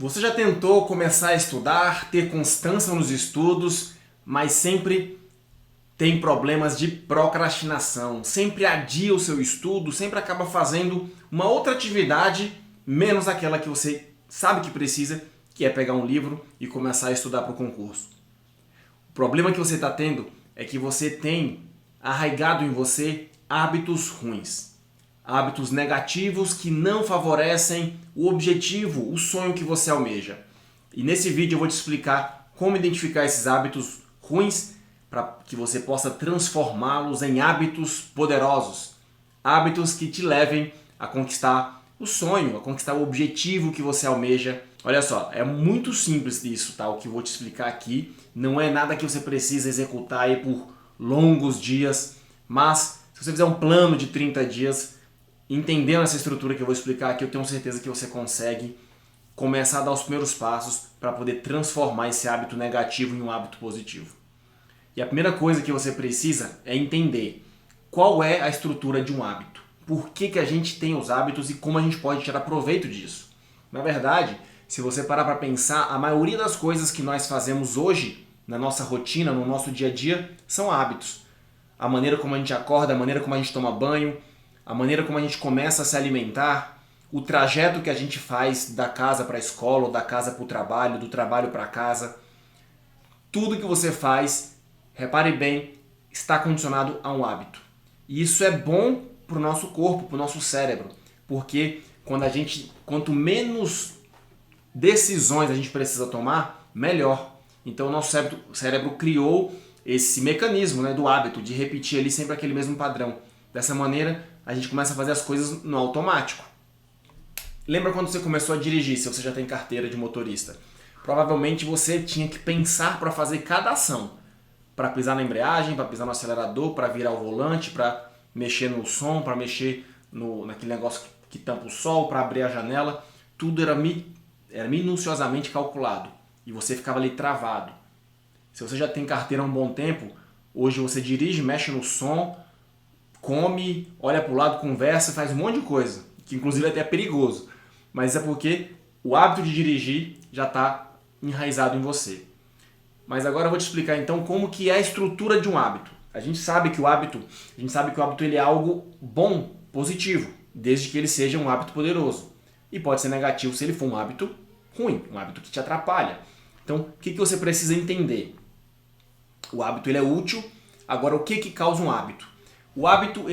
Você já tentou começar a estudar, ter constância nos estudos, mas sempre tem problemas de procrastinação, sempre adia o seu estudo, sempre acaba fazendo uma outra atividade menos aquela que você sabe que precisa, que é pegar um livro e começar a estudar para o concurso. O problema que você está tendo é que você tem arraigado em você hábitos ruins, hábitos negativos que não favorecem o objetivo, o sonho que você almeja. E nesse vídeo eu vou te explicar como identificar esses hábitos ruins para que você possa transformá-los em hábitos poderosos, hábitos que te levem a conquistar o sonho, a conquistar o objetivo que você almeja. Olha só, é muito simples isso, tá? O que eu vou te explicar aqui não é nada que você precisa executar aí por longos dias, mas se você fizer um plano de 30 dias, entendendo essa estrutura que eu vou explicar aqui, eu tenho certeza que você consegue começar a dar os primeiros passos para poder transformar esse hábito negativo em um hábito positivo. E a primeira coisa que você precisa é entender qual é a estrutura de um hábito. Por que a gente tem os hábitos e como a gente pode tirar proveito disso. Na verdade, se você parar para pensar, a maioria das coisas que nós fazemos hoje, na nossa rotina, no nosso dia a dia, são hábitos. A maneira como a gente acorda, a maneira como a gente toma banho, a maneira como a gente começa a se alimentar, o trajeto que a gente faz da casa para a escola, ou da casa para o trabalho, do trabalho para casa. Tudo que você faz, repare bem, está condicionado a um hábito. E isso é bom para o nosso corpo, para o nosso cérebro, porque quanto menos decisões a gente precisa tomar, melhor. Então o nosso cérebro criou esse mecanismo, né, do hábito, de repetir ali sempre aquele mesmo padrão. Dessa maneira, a gente começa a fazer as coisas no automático. Lembra quando você começou a dirigir, se você já tem carteira de motorista? Provavelmente você tinha que pensar para fazer cada ação. Para pisar na embreagem, para pisar no acelerador, para virar o volante, para mexer no som, para mexer naquele negócio que tampa o sol, para abrir a janela. Tudo era minuciosamente calculado. E você ficava ali travado. Se você já tem carteira há um bom tempo, hoje você dirige, mexe no som, come, olha para o lado, conversa, faz um monte de coisa, que inclusive até é perigoso. Mas é porque o hábito de dirigir já está enraizado em você. Mas agora eu vou te explicar então como que é a estrutura de um hábito. A gente sabe que o hábito ele é algo bom, positivo, desde que ele seja um hábito poderoso. E pode ser negativo se ele for um hábito ruim, um hábito que te atrapalha. Então, o que você precisa entender? O hábito ele é útil. Agora, o que causa um hábito? O hábito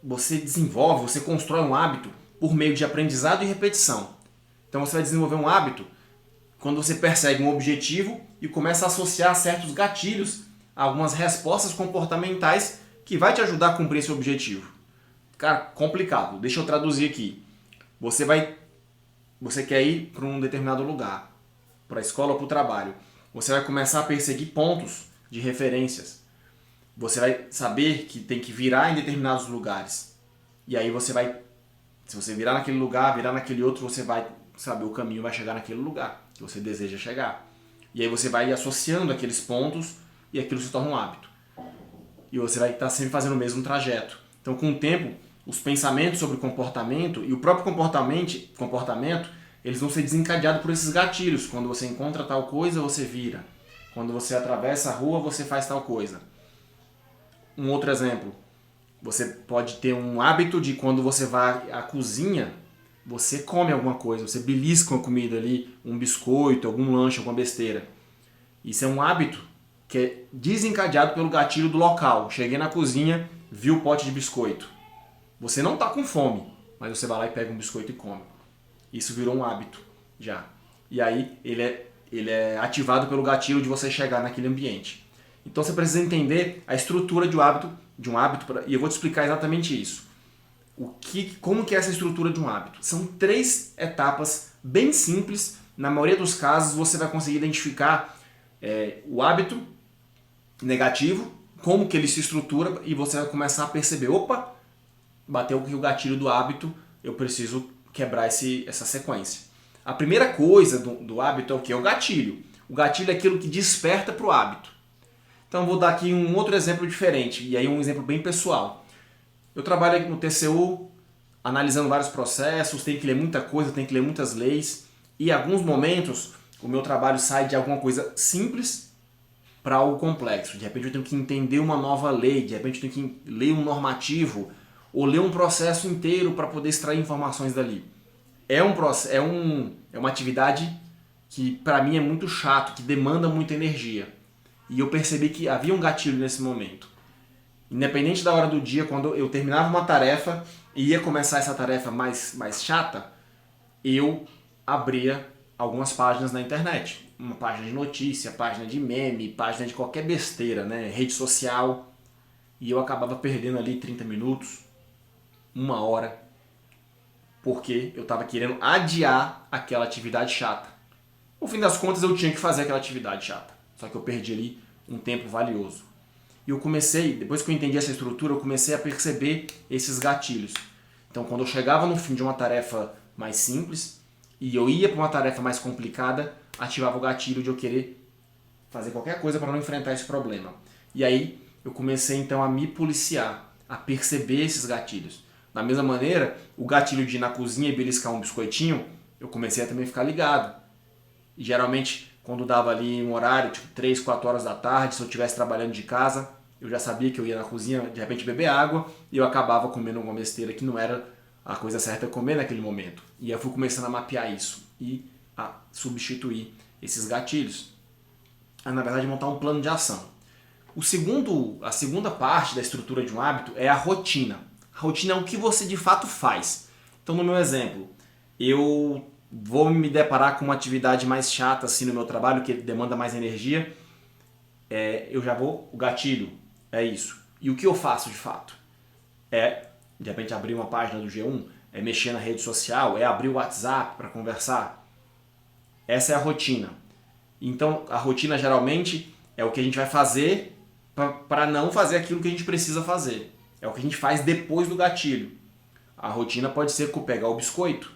você desenvolve, você constrói um hábito por meio de aprendizado e repetição. Então você vai desenvolver um hábito quando você persegue um objetivo e começa a associar certos gatilhos a algumas respostas comportamentais que vai te ajudar a cumprir esse objetivo. Cara, complicado. Deixa eu traduzir aqui. Você quer ir para um determinado lugar, para a escola ou para o trabalho. Você vai começar a perseguir pontos de referências. Você vai saber que tem que virar em determinados lugares. E aí se você virar naquele lugar, virar naquele outro, você vai saber o caminho, vai chegar naquele lugar que você deseja chegar. E aí você vai associando aqueles pontos e aquilo se torna um hábito. E você vai estar sempre fazendo o mesmo trajeto. Então, com o tempo, os pensamentos sobre comportamento e o próprio comportamento, eles vão ser desencadeados por esses gatilhos. Quando você encontra tal coisa, você vira. Quando você atravessa a rua, você faz tal coisa. Um outro exemplo, você pode ter um hábito de quando você vai à cozinha, você come alguma coisa, você belisca uma comida ali, um biscoito, algum lanche, alguma besteira. Isso é um hábito que é desencadeado pelo gatilho do local. Cheguei na cozinha, vi o pote de biscoito. Você não está com fome, mas você vai lá e pega um biscoito e come. Isso virou um hábito já. E aí ele é ativado pelo gatilho de você chegar naquele ambiente. Então você precisa entender a estrutura de um hábito, e eu vou te explicar exatamente isso. Como que é essa estrutura de um hábito? São 3 etapas bem simples. Na maioria dos casos você vai conseguir identificar o hábito negativo, como que ele se estrutura, e você vai começar a perceber, opa, bateu o gatilho do hábito, eu preciso quebrar essa sequência. A primeira coisa do hábito é o que? É o gatilho. O gatilho é aquilo que desperta para o hábito. Então vou dar aqui um outro exemplo diferente, e aí um exemplo bem pessoal. Eu trabalho aqui no TCU, analisando vários processos, tem que ler muita coisa, tem que ler muitas leis, E em alguns momentos, o meu trabalho sai de alguma coisa simples para algo complexo. De repente eu tenho que entender uma nova lei, de repente eu tenho que ler um normativo, ou ler um processo inteiro para poder extrair informações dali. É uma atividade que para mim é muito chato, que demanda muita energia. E eu percebi que havia um gatilho nesse momento. Independente da hora do dia, quando eu terminava uma tarefa e ia começar essa tarefa mais chata, eu abria algumas páginas na internet. Uma página de notícia, página de meme, página de qualquer besteira, né? Rede social. E eu acabava perdendo ali 30 minutos, uma hora, porque eu estava querendo adiar aquela atividade chata. No fim das contas, eu tinha que fazer aquela atividade chata. Só que eu perdi ali um tempo valioso. E eu comecei, depois que eu entendi essa estrutura, eu comecei a perceber esses gatilhos. Então, quando eu chegava no fim de uma tarefa mais simples e eu ia para uma tarefa mais complicada, ativava o gatilho de eu querer fazer qualquer coisa para não enfrentar esse problema. E aí eu comecei então a me policiar, a perceber esses gatilhos. Da mesma maneira, o gatilho de ir na cozinha e beliscar um biscoitinho, eu comecei a também ficar ligado. E geralmente, quando dava ali um horário, tipo 3, 4 horas da tarde, se eu estivesse trabalhando de casa, eu já sabia que eu ia na cozinha, de repente, beber água, e eu acabava comendo uma besteira que não era a coisa certa a comer naquele momento. E aí eu fui começando a mapear isso e a substituir esses gatilhos. Na verdade, montar um plano de ação. A segunda parte da estrutura de um hábito é a rotina. A rotina é o que você de fato faz. Então, no meu exemplo, eu vou me deparar com uma atividade mais chata assim no meu trabalho, que demanda mais energia, eu já vou, o gatilho é isso. E o que eu faço de fato? De repente, abrir uma página do G1, é mexer na rede social, é abrir o WhatsApp para conversar. Essa é a rotina. Então, a rotina geralmente é o que a gente vai fazer para não fazer aquilo que a gente precisa fazer. É o que a gente faz depois do gatilho. A rotina pode ser pegar o biscoito,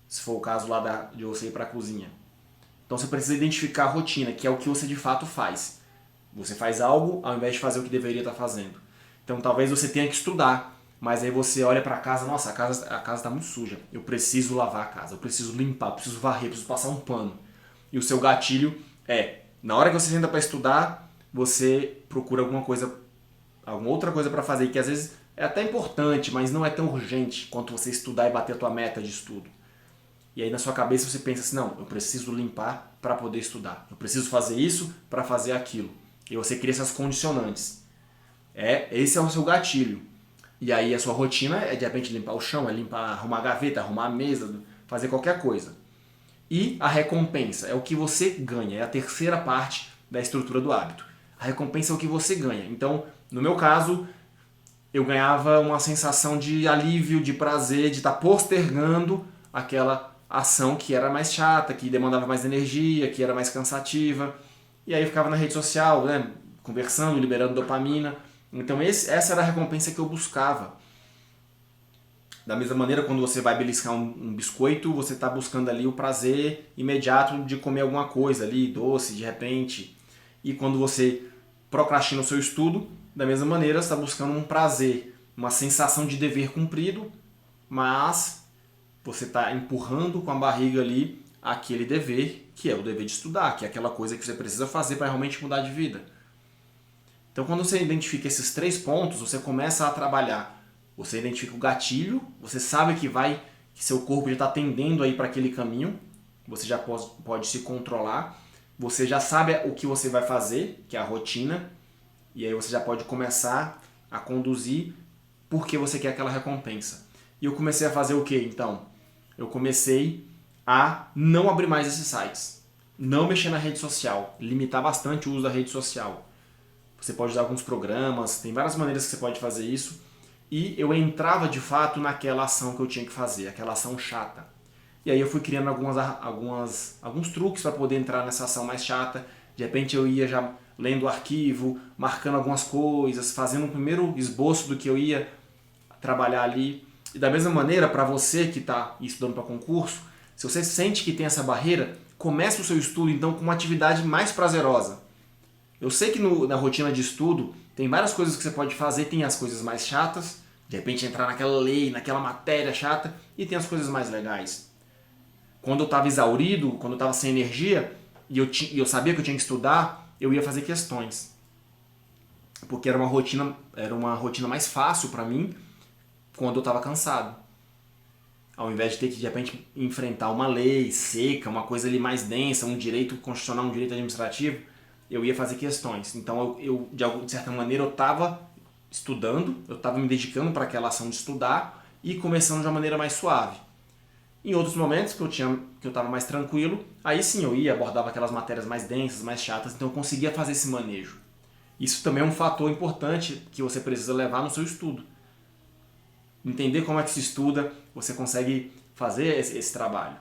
se for o caso lá de você ir para a cozinha. Então você precisa identificar a rotina, que é o que você de fato faz. Você faz algo ao invés de fazer o que deveria estar fazendo. Então talvez você tenha que estudar, mas aí você olha para casa, nossa, a casa está muito suja, eu preciso lavar a casa, eu preciso limpar, eu preciso varrer, eu preciso passar um pano. E o seu gatilho na hora que você senta para estudar, você procura alguma outra coisa para fazer, que às vezes é até importante, mas não é tão urgente quanto você estudar e bater a tua meta de estudo. E aí na sua cabeça você pensa assim, não, eu preciso limpar para poder estudar. Eu preciso fazer isso para fazer aquilo. E você cria essas condicionantes. Esse é o seu gatilho. E aí a sua rotina é de repente limpar o chão, arrumar a gaveta, arrumar a mesa, fazer qualquer coisa. E a recompensa é o que você ganha, é a terceira parte da estrutura do hábito. A recompensa é o que você ganha. Então, no meu caso, eu ganhava uma sensação de alívio, de prazer, de estar postergando aquela ação que era mais chata, que demandava mais energia, que era mais cansativa. E aí eu ficava na rede social, né, conversando, liberando dopamina. Então essa era a recompensa que eu buscava. Da mesma maneira, quando você vai beliscar um biscoito, você está buscando ali o prazer imediato de comer alguma coisa ali, doce, de repente. E quando você procrastina o seu estudo, da mesma maneira, você está buscando um prazer, uma sensação de dever cumprido, mas você está empurrando com a barriga ali aquele dever, que é o dever de estudar, que é aquela coisa que você precisa fazer para realmente mudar de vida. Então, quando você identifica esses 3 pontos, você começa a trabalhar. Você identifica o gatilho, você sabe que seu corpo já está tendendo aí para aquele caminho, você já pode se controlar, você já sabe o que você vai fazer, que é a rotina, e aí você já pode começar a conduzir porque você quer aquela recompensa. E eu comecei a fazer o que então? Eu comecei a não abrir mais esses sites, não mexer na rede social, limitar bastante o uso da rede social. Você pode usar alguns programas, tem várias maneiras que você pode fazer isso. E eu entrava de fato naquela ação que eu tinha que fazer, aquela ação chata. E aí eu fui criando alguns truques para poder entrar nessa ação mais chata. De repente eu ia já lendo o arquivo, marcando algumas coisas, fazendo um primeiro esboço do que eu ia trabalhar ali. E da mesma maneira, para você que está estudando para concurso, se você sente que tem essa barreira, comece o seu estudo então com uma atividade mais prazerosa. Eu sei que na rotina de estudo tem várias coisas que você pode fazer, tem as coisas mais chatas, de repente entrar naquela lei, naquela matéria chata, e tem as coisas mais legais. quando eu estava exaurido, quando eu estava sem energia, e eu sabia que eu tinha que estudar, eu ia fazer questões. Porque era uma rotina mais fácil para mim quando eu estava cansado. Ao invés de ter que, de repente, enfrentar uma lei seca, uma coisa ali mais densa, um direito constitucional, um direito administrativo, eu ia fazer questões. Então, de certa maneira, eu estava estudando, eu estava me dedicando para aquela ação de estudar e começando de uma maneira mais suave. Em outros momentos que eu estava mais tranquilo, aí sim eu ia, abordava aquelas matérias mais densas, mais chatas, então eu conseguia fazer esse manejo. Isso também é um fator importante que você precisa levar no seu estudo. Entender como é que se estuda, você consegue fazer esse trabalho.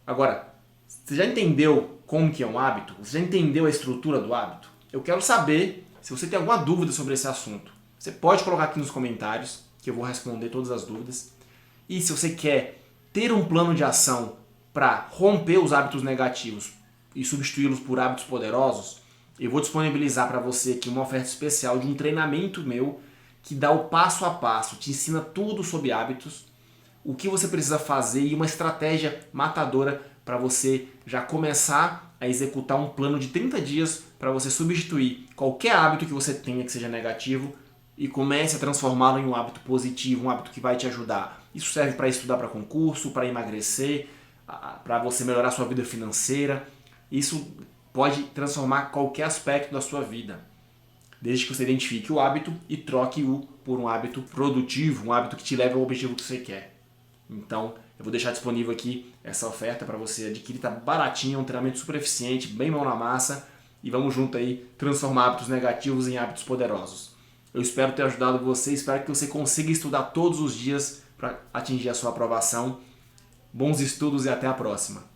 Agora, você já entendeu como que é um hábito? Você já entendeu a estrutura do hábito? Eu quero saber se você tem alguma dúvida sobre esse assunto. Você pode colocar aqui nos comentários, que eu vou responder todas as dúvidas. E se você quer ter um plano de ação para romper os hábitos negativos e substituí-los por hábitos poderosos, eu vou disponibilizar para você aqui uma oferta especial de um treinamento meu que dá o passo a passo, te ensina tudo sobre hábitos, o que você precisa fazer e uma estratégia matadora para você já começar a executar um plano de 30 dias para você substituir qualquer hábito que você tenha que seja negativo e comece a transformá-lo em um hábito positivo, um hábito que vai te ajudar. Isso serve para estudar para concurso, para emagrecer, para você melhorar sua vida financeira. Isso pode transformar qualquer aspecto da sua vida, desde que você identifique o hábito e troque-o por um hábito produtivo, um hábito que te leve ao objetivo que você quer. Então, eu vou deixar disponível aqui essa oferta para você adquirir, tá baratinho, é um treinamento super eficiente, bem mão na massa, e vamos junto aí transformar hábitos negativos em hábitos poderosos. Eu espero ter ajudado você, espero que você consiga estudar todos os dias para atingir a sua aprovação. Bons estudos e até a próxima!